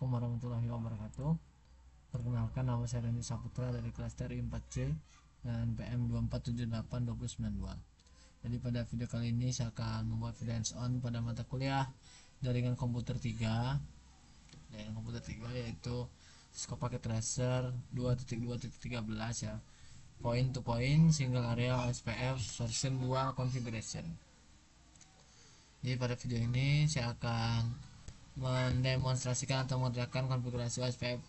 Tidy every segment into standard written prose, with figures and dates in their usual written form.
Assalamualaikum warahmatullahi wabarakatuh. Perkenalkan, nama saya Reni Saputra dari kelas TRI 4C dan PM 2478292. Jadi pada video kali ini saya akan membuat video hands-on pada mata kuliah jaringan komputer 3. Jaringan komputer 3 yaitu scope packet tracer 2.2.13 ya. Point to point single area OSPF version 2 configuration. Jadi pada video ini saya akan mendemonstrasikan atau mengerjakan konfigurasi OSPF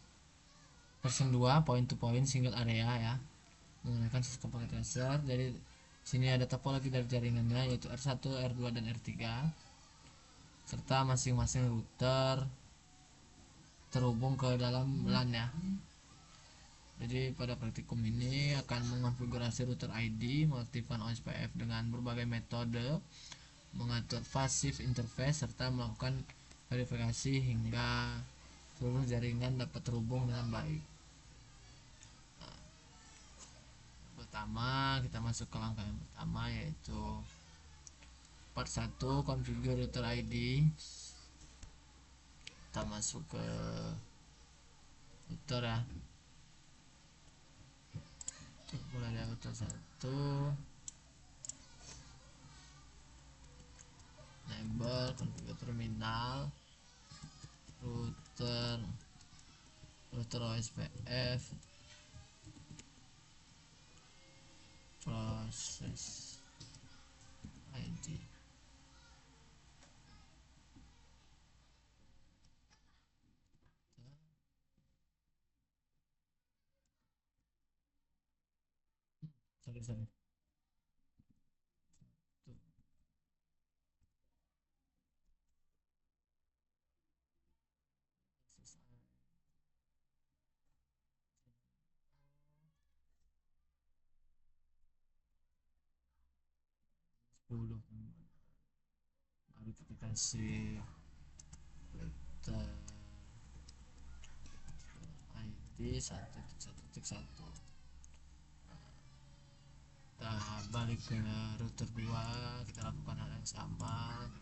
version 2 point to point single area ya, menggunakan scope packet tracer. Jadi sini ada topologi dari jaringannya yaitu R1, R2 dan R3 serta masing-masing router terhubung ke dalam LAN ya. Jadi pada praktikum ini akan mengonfigurasi router ID, mengaktifkan OSPF dengan berbagai metode, mengatur passive interface serta melakukan verifikasi hingga seluruh jaringan dapat terhubung dengan baik. Pertama, kita masuk ke langkah yang pertama yaitu part 1 configure router ID. Kita masuk ke router ya. Mulai dari router 1, enable configure terminal, router OSPF, proses ID. Sorry. Baru kita kasih router ID 1.1.1. Kita balik ke router 2, kita lakukan hal yang sama.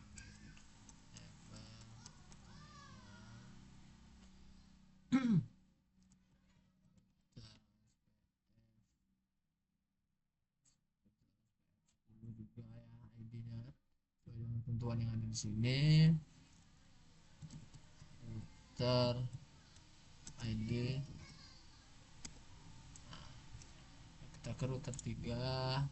Juga ya ID-nya sesuai dengan ketentuan yang ada di sini. Router ID, kita ke router 3.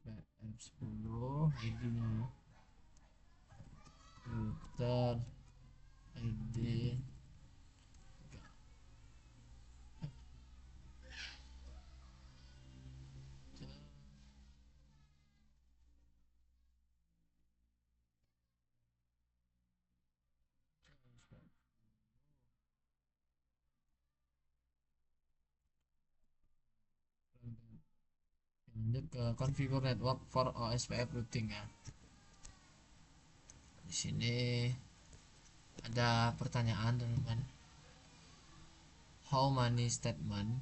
SPF10 ID-nya router ID lanjut ke configure network for OSPF routing ya. Di sini ada pertanyaan teman-teman. How many statement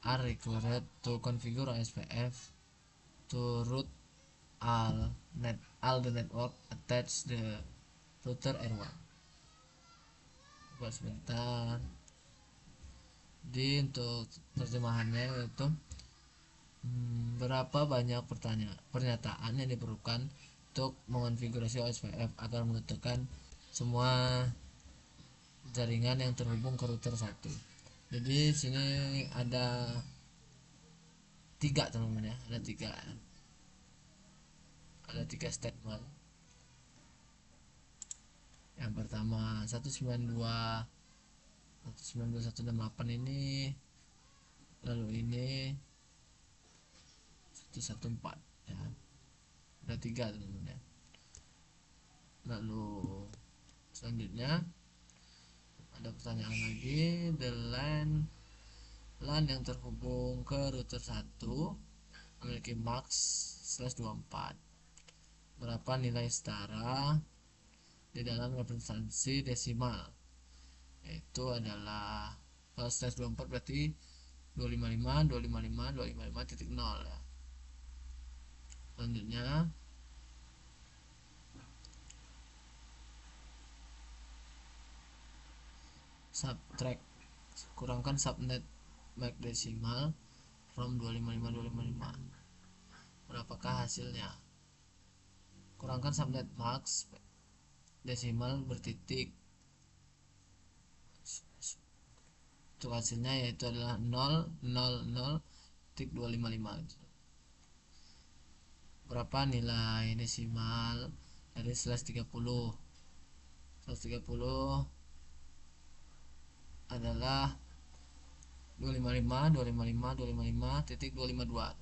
are required to configure OSPF to route all the network attach the router R1? Buat sebentar. Di untuk terjemahannya yaitu berapa banyak pernyataan yang diperlukan untuk mengonfigurasi OSPF agar menentukan semua jaringan yang terhubung ke router 1. Jadi sini ada 3 teman-teman ya, ada 3 statement. Yang pertama 192.168 ini, lalu ini 114 ya. Ada 3 teman-teman ya. Lalu selanjutnya ada pertanyaan lagi, the LAN LAN yang terhubung ke router 1 memiliki max/24. Berapa nilai setara di dalam representasi desimal? Yaitu adalah kalau /24 berarti 255 255 255.0 ya. Selanjutnya subtract, kurangkan subnet max desimal from 255 255. Berapakah hasilnya? Kurangkan subnet max desimal bertitik. Untuk hasilnya yaitu adalah 0,00.255. Berapa nilai desimal dari /30? 130 adalah 255 255 255.252.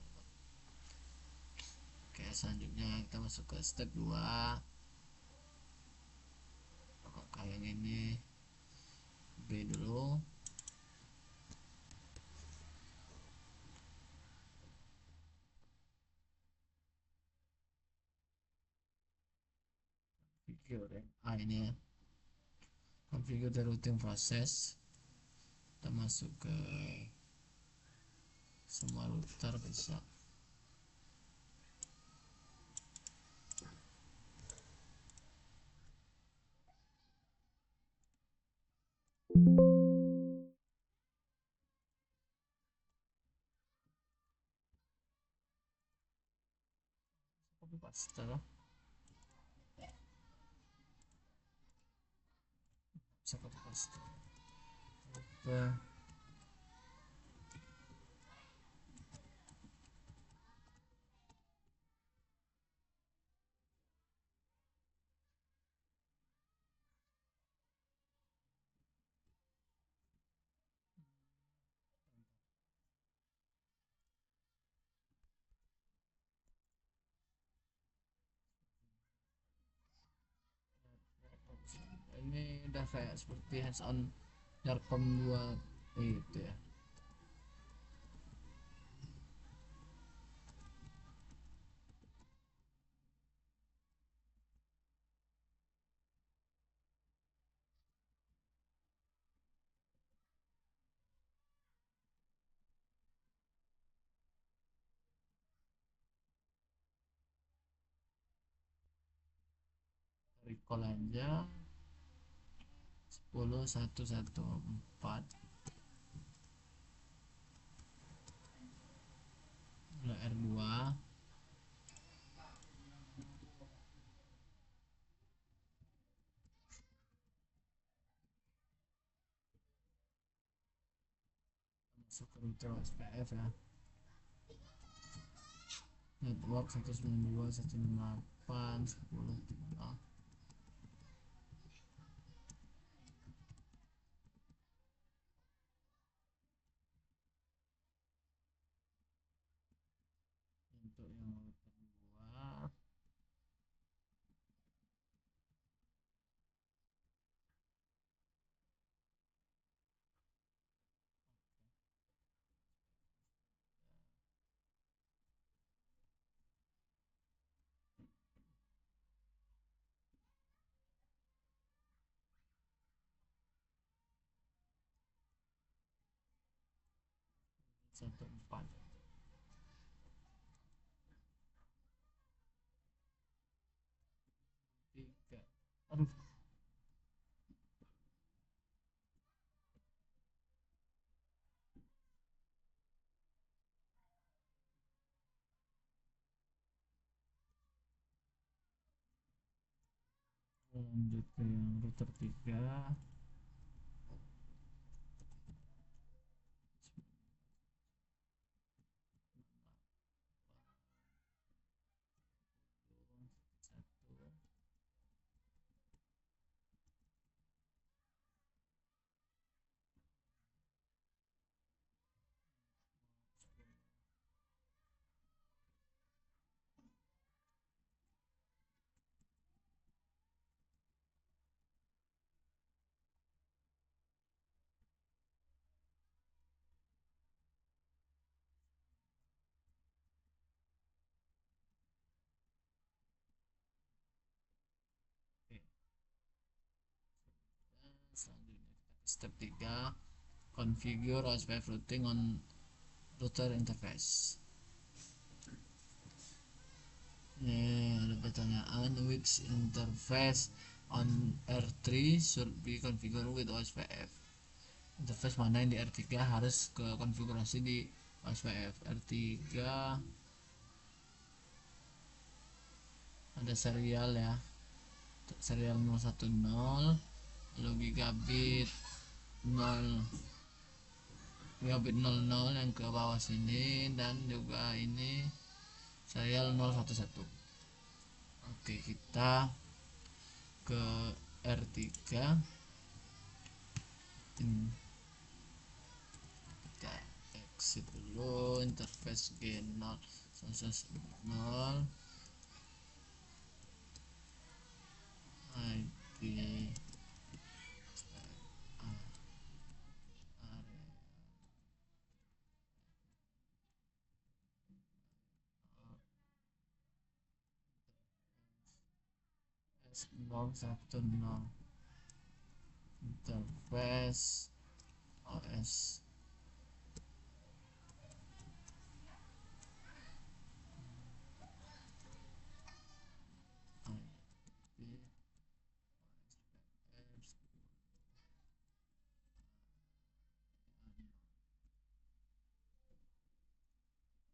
Oke, selanjutnya kita masuk ke step 2. Maka yang ini B dulu. Ini ya, configure the routing process. Kita masuk ke semua router bisa. Copy paste lah. Bisa copy paste. Oke. Ini udah kayak seperti hands on Darkom 2 itu ya. Recall aja 10.1.1.4 R2 masuk ke router SPF ya. Network 192.168.10.3. Untuk yang router 2 1.4 3. Aduh, lanjut ke yang router 3. Step 3, configure OSPF routing on router interface. Ini ada pertanyaan, which interface on R3 should be configured with OSPF. Interface mana yang di R3 harus ke konfigurasi di OSPF. R3 ada serial ya, serial 010, lalu gigabit 0 gigabit 00 yang ke bawah sini, dan juga ini serial 011. Oke, kita ke R3. Kita exit dulu, interface G0 0 IP S010 interface OS IP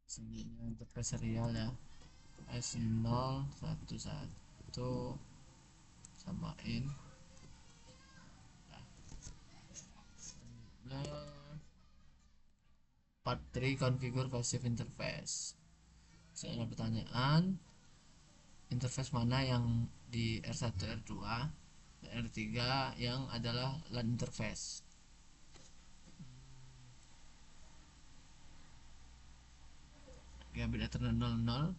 selanjutnya interface serial ya, S011 samain. Nah, part 3, configure passive interface. Saya ada pertanyaan, interface mana yang di R1 R2 dan R3 yang adalah LAN interface. Gigabit Ethernet 00,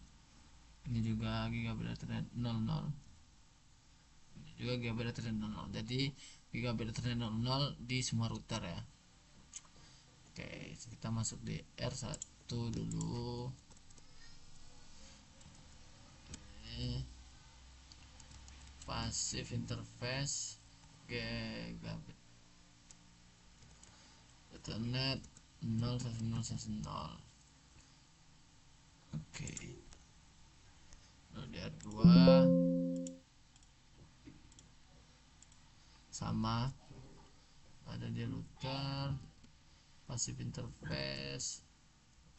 ini juga gigabit Ethernet 00, ini juga gigabit Ethernet 00. Jadi gigabit Ethernet 00 di semua router ya. Oke, kita masuk di R1 dulu. Passive interface gigabit Ethernet 01010. Oke, R2 sama, ada di router passive interface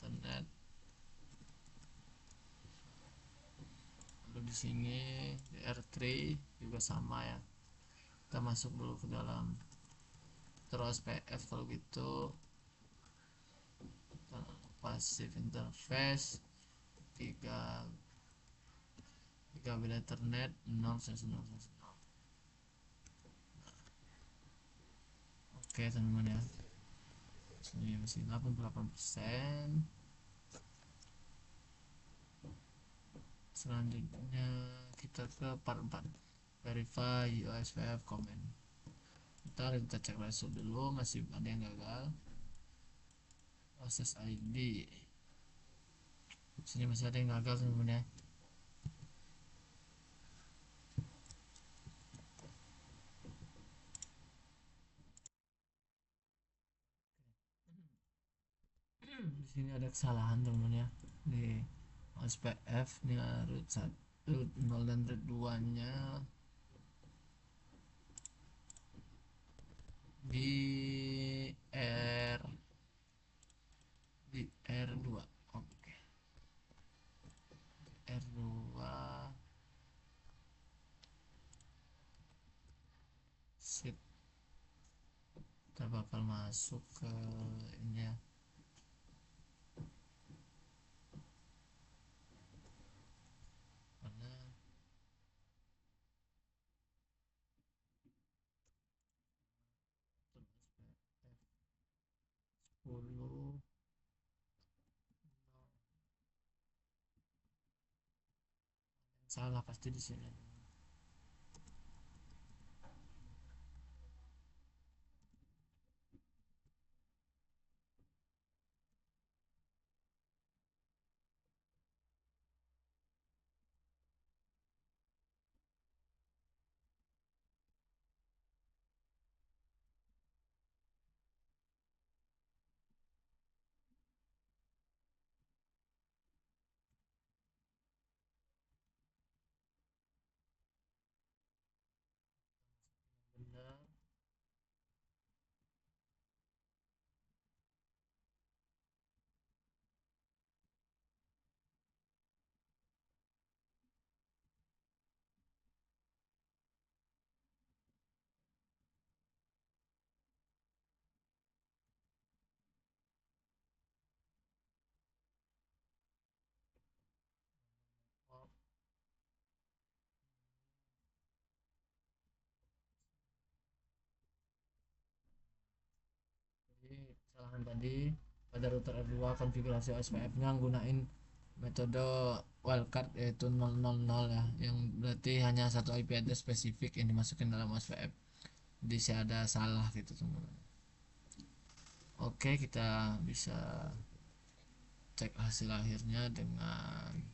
Ethernet. Lalu di sini di R3 juga sama ya. Kita masuk dulu ke dalam terus PF. Kalau gitu passive interface 3 gigabit Ethernet 01010. Oke teman-teman ya, ini masih 88%. Selanjutnya kita ke part 4, verify OSPF comment. Ntar kita cek result dulu, masih ada yang gagal. Proses ID, sini masih ada yang gagal teman-teman ya. Di sini ada kesalahan teman-teman ya, di OSPF ini root 1, root 0 dan root 2 nya di R2. Oke, R2 sip, kita bakal masuk ke ini ya, karena 10 salah pasti di sini. kesalahan tadi pada router R2 konfigurasi OSPF nya gunain metode wildcard yaitu 000 ya, yang berarti hanya satu IP address spesifik yang dimasukin dalam OSPF, jadi saya ada salah gitu teman-teman. Oke, kita bisa cek hasil akhirnya dengan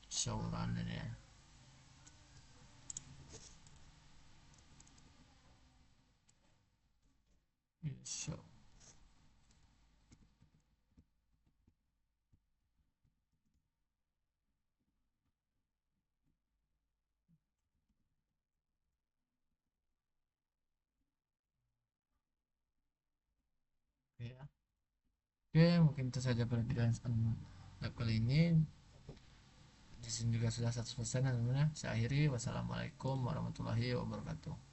show run ini ya. Show. Oke ya. Oke, mungkin itu saja perbicaraan lab kali ini. Di sini juga sudah 100% teman-teman. Saya akhiri. Wassalamualaikum warahmatullahi wabarakatuh.